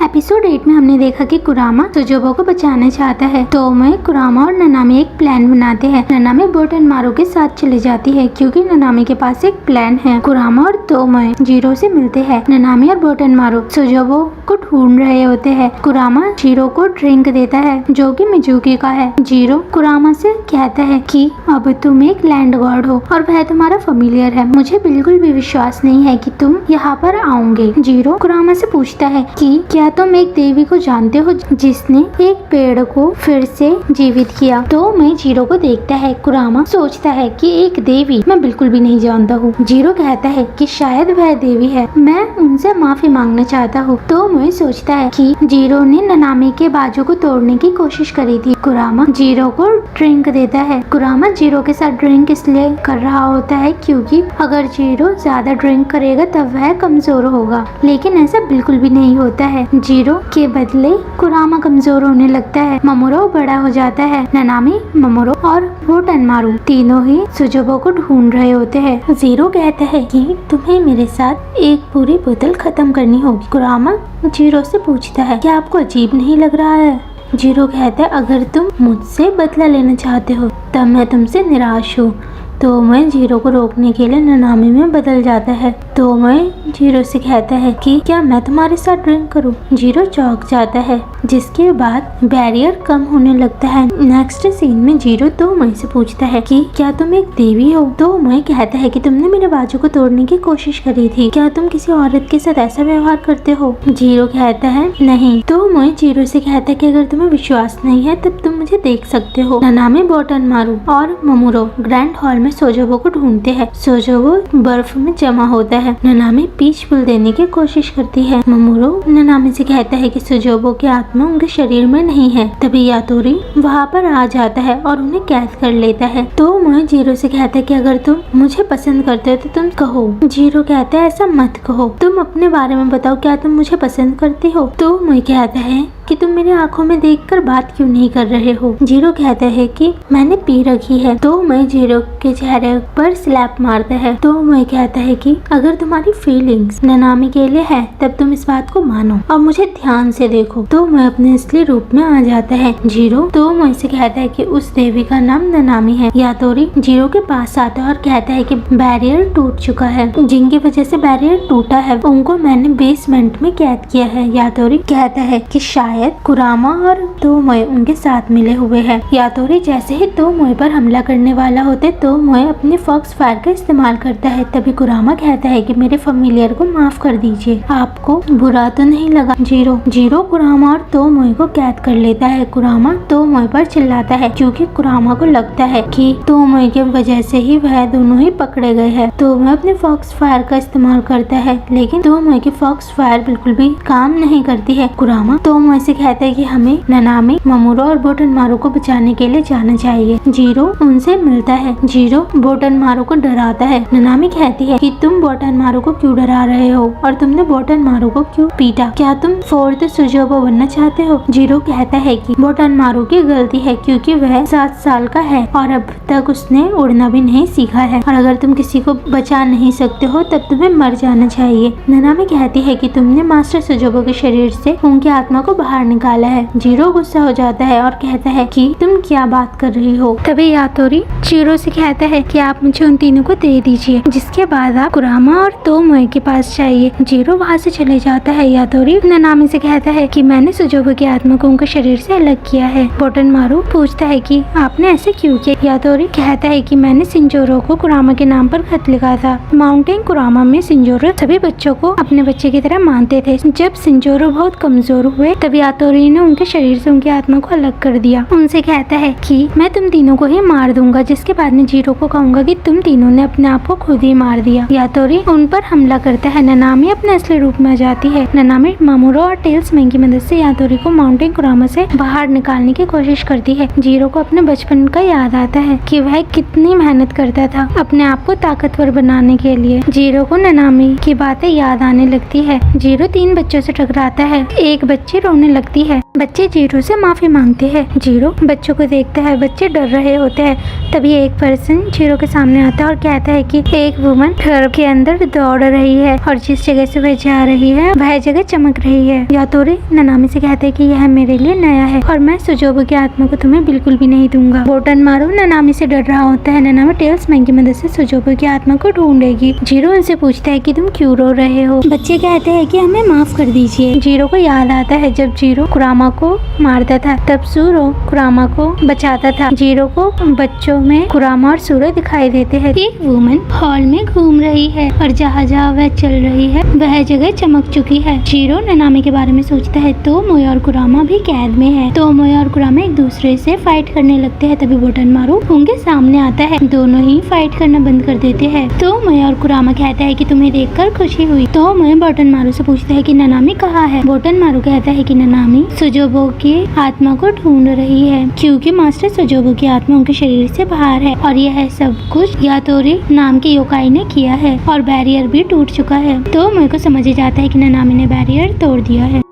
Episode 8 में हमने देखा कि कुरामा सुजोबो को बचाना चाहता है। तो मैं कुरामा और ननामी एक प्लान बनाते हैं। ननामी बोटनमारू के साथ चले जाती है क्योंकि ननामी के पास एक प्लान है। कुरामा और तोमोए जीरो से मिलते हैं। ननामी और बोटनमारू सुजोबो को ढूंढ रहे होते हैं। कुरामा जीरो को ड्रिंक देता है जो कि मिजुकी का है। जीरो कुरामा से कहता है कि अब तुम एक लैंड गॉड हो और वह तुम्हारा फेमिलियर है। मुझे बिल्कुल भी विश्वास नहीं है कि तुम यहाँ पर आओगे। जीरो कुरामा से पूछता है कि क्या तुम एक देवी को जानते हो जिसने एक पेड़ को फिर से जीवित किया। तो मैं जीरो को देखता है। कुरामा सोचता है कि एक देवी, मैं बिल्कुल भी नहीं जानता हूँ। जीरो कहता है कि शायद वह देवी है, मैं उनसे माफी मांगना चाहता हूँ। तो मैं सोचता है कि जीरो ने ननामी के बाजू को तोड़ने की कोशिश करी थी। कुरामा जीरो को ड्रिंक देता है। कुरामा जीरो के साथ ड्रिंक इसलिए कर रहा होता है क्योंकि अगर जीरो ज्यादा ड्रिंक करेगा तब वह कमजोर होगा, लेकिन ऐसा बिल्कुल भी नहीं होता है। जीरो के बदले कुरामा कमजोर होने लगता है। ममोरो बड़ा हो जाता है। ननामी, ममोरो और बोटनमारू तीनों ही सुजोबो को ढूंढ रहे होते हैं। जीरो कहता है कि तुम्हें मेरे साथ एक पूरी बोतल खत्म करनी होगी। कुरामा जीरो से पूछता है क्या आपको अजीब नहीं लग रहा है। जीरो कहता है अगर तुम मुझसे बदला लेना चाहते हो तब मैं तुमसे निराश हूँ। तो मैं जीरो को रोकने के लिए ननामी में बदल जाता है। तो मैं जीरो से कहता है कि क्या मैं तुम्हारे साथ ड्रिंक करूं। जीरो चौंक जाता है, जिसके बाद बैरियर कम होने लगता है। नेक्स्ट सीन में जीरो तो मैं से पूछता है कि क्या तुम एक देवी हो। तो मैं कहता है कि तुमने मेरे बाजू को तोड़ने की कोशिश करी थी, क्या तुम किसी औरत के साथ ऐसा व्यवहार करते हो। जीरो कहता है नहीं। तो मैं जीरो से कहता है कि अगर तुम्हें विश्वास नहीं है तब तुम मुझे देख सकते हो। ननामी, बोटनमारू और ममोरो ग्रैंड हॉल सुजोबो को ढूंढते हैं। सुजोबो बर्फ में जमा होता है। ननामी पीच पुल देने की कोशिश करती है। ममोरो ननामी से कहता है कि सुजोबो की आत्मा उनके शरीर में नहीं है। तभी यातोरी वहाँ पर आ जाता है और उन्हें कैद कर लेता है। तो मैं जीरो से कहता है कि अगर तुम मुझे पसंद करते हो तो तुम कहो। जीरो कहता है ऐसा मत कहो, तुम अपने बारे में बताओ, क्या तुम मुझे पसंद करते हो। तो मैं कहता है कि तुम मेरी आंखों में देखकर बात क्यों नहीं कर रहे हो। जीरो कहता है कि मैंने पी रखी है। तो मैं जीरो के चेहरे पर स्लैप मारता है। तो मैं कहता है कि अगर तुम्हारी फीलिंग्स ननामी के लिए है तब तुम इस बात को मानो और मुझे ध्यान से देखो। तो मैं अपने असली रूप में आ जाता है। जीरो तो मैं से कहता है कि उस देवी का नाम ननामी है। यातोरी जीरो के पास आता है और कहता है कि बैरियर टूट चुका है, जिनकी वजह से बैरियर टूटा है उनको मैंने बेसमेंट में कैद किया है। यातोरी कहता है कि शायद कुरामा और तोमोए उनके साथ मिले हुए हैं। यातोरी जैसे ही तोमोए पर हमला करने वाला होते तोमोए अपने फॉक्स फायर का इस्तेमाल करता है। तभी कुरामा कहता है कि मेरे फेमिलियर को माफ कर दीजिए, आपको बुरा तो नहीं लगा। जीरो कुरामा और तोमोए को कैद कर लेता है। कुरामा तोमोए पर चिल्लाता है क्योंकि कुरामा को लगता है कि तोमोए की वजह से ही वह दोनों ही पकड़े गए हैं। तोमोए अपने फॉक्स फायर का इस्तेमाल करता है, लेकिन तोमोए की फॉक्स फायर बिल्कुल भी काम नहीं करती है। कुरामा तोमोए से कहता है कि हमें ननामी, ममोरो और बोटनमारू को बचाने के लिए जाना चाहिए। जीरो उनसे मिलता है। जीरो बोटनमारू को डराता है। ननामी कहती है कि तुम बोटनमारू को क्यों डरा रहे हो और तुमने बोटनमारू को क्यों पीटा, क्या तुम फोर्थ सुजोबो बनना चाहते हो। जीरो कहता है कि बोटनमारू की गलती है क्योंकि वह 7 साल का है और अब तक उसने उड़ना भी नहीं सीखा है, और अगर तुम किसी को बचा नहीं सकते हो तब तुम्हें मर जाना चाहिए। ननामी कहती है कि तुमने मास्टर सुजोबो के शरीर से उनकी आत्मा को बाहर निकाला है। जीरो गुस्सा हो जाता है और कहता है कि तुम क्या बात कर रही हो। तभी यातोरी जीरो से कहता है कि आप मुझे उन तीनों को दे दीजिए, जिसके बाद आप कुरामा और तोमोए के पास जाइए। जीरो वहाँ से चले जाता है। यातोरी ननामी से कहता है कि मैंने सुजोबो की आत्मा को उनके शरीर से अलग किया है। बोटनमारू पूछता है कि आपने ऐसे क्यों किया। यातोरी कहता है कि मैंने सिंजोरो को कुरामा के नाम पर खत लिखा था। माउंटेन कुरामा में सिंजोरो सभी बच्चों को अपने बच्चे की तरह मानते थे। जब सिंजोरो बहुत कमजोर हुए तब यातोरी ने उनके शरीर से उनकी आत्मा को अलग कर दिया। उनसे कहता है कि मैं तुम तीनों को ही मार दूंगा, जिसके बाद में जीरो को कहूंगा कि तुम तीनों ने अपने आप को खुद ही मार दिया। यातोरी उन पर हमला करता है। ननामी अपने असली रूप में आ जाती है। ननामी ममोरो और टेल्समैन की मदद से यातोरी को माउंटेन कुरामा से बाहर निकालने की कोशिश करती है। जीरो को अपने बचपन का याद आता है कि वह कितनी मेहनत करता था अपने आप को ताकतवर बनाने के लिए। जीरो को ननामी की बातें याद आने लगती है। जीरो 3 बच्चों से टकराता है। एक बच्ची रोने करने लगती है। बच्चे जीरो से माफी मांगते हैं। जीरो बच्चों को देखता है, बच्चे डर रहे होते हैं। तभी एक पर्सन जीरो के सामने आता है और कहता है कि एक वुमन घर के अंदर दौड़ रही है और जिस जगह से वह जा रही है वह जगह चमक रही है। यातोरी ननामी से कहते हैं कि यह मेरे लिए नया है और मैं सुजोबो की आत्मा को तुम्हें बिल्कुल भी नहीं दूंगा। बोटनमारू ननामी से डर रहा होता है। ननामी टेल्समैन की मदद से सुजोबो की आत्मा को ढूंढेगी। जीरो उनसे पूछता है कि तुम क्यों रो रहे हो। बच्चे कहते हैं कि हमें माफ कर दीजिए। जीरो को याद आता है जब जीरो कुरामा को मारता था तब सूरो कुरामा को बचाता था। जीरो को बच्चों में कुरामा और सूरो दिखाई देते हैं। एक वुमन हॉल में घूम रही है और जहाँ जहाँ वह चल रही है वह जगह चमक चुकी है। जीरो ननामी के बारे में सोचता है तो मोए और कुरामा भी कैद में है। तो मोए और कुरामा एक दूसरे से फाइट करने लगते हैं। तभी बोटनमारू उनके सामने आता है। दोनों ही फाइट करना बंद कर देते हैं। तो मोए और कुरामा कहता है कि तुम्हें देखकर खुशी हुई। तो मोए बोटनमारू से पूछता है कि ननामी कहाँ है। बोटनमारू कहता है कि ननामी सुजोबो की आत्मा को ढूंढ रही है क्योंकि मास्टर सुजोबो की आत्मा उनके शरीर से बाहर है और यह सब कुछ यातोरी नाम के योकाई ने किया है और बैरियर भी टूट चुका है। तो मोए को समझ जाता है कि ननामी ने बैरियर तोड़ दिया है।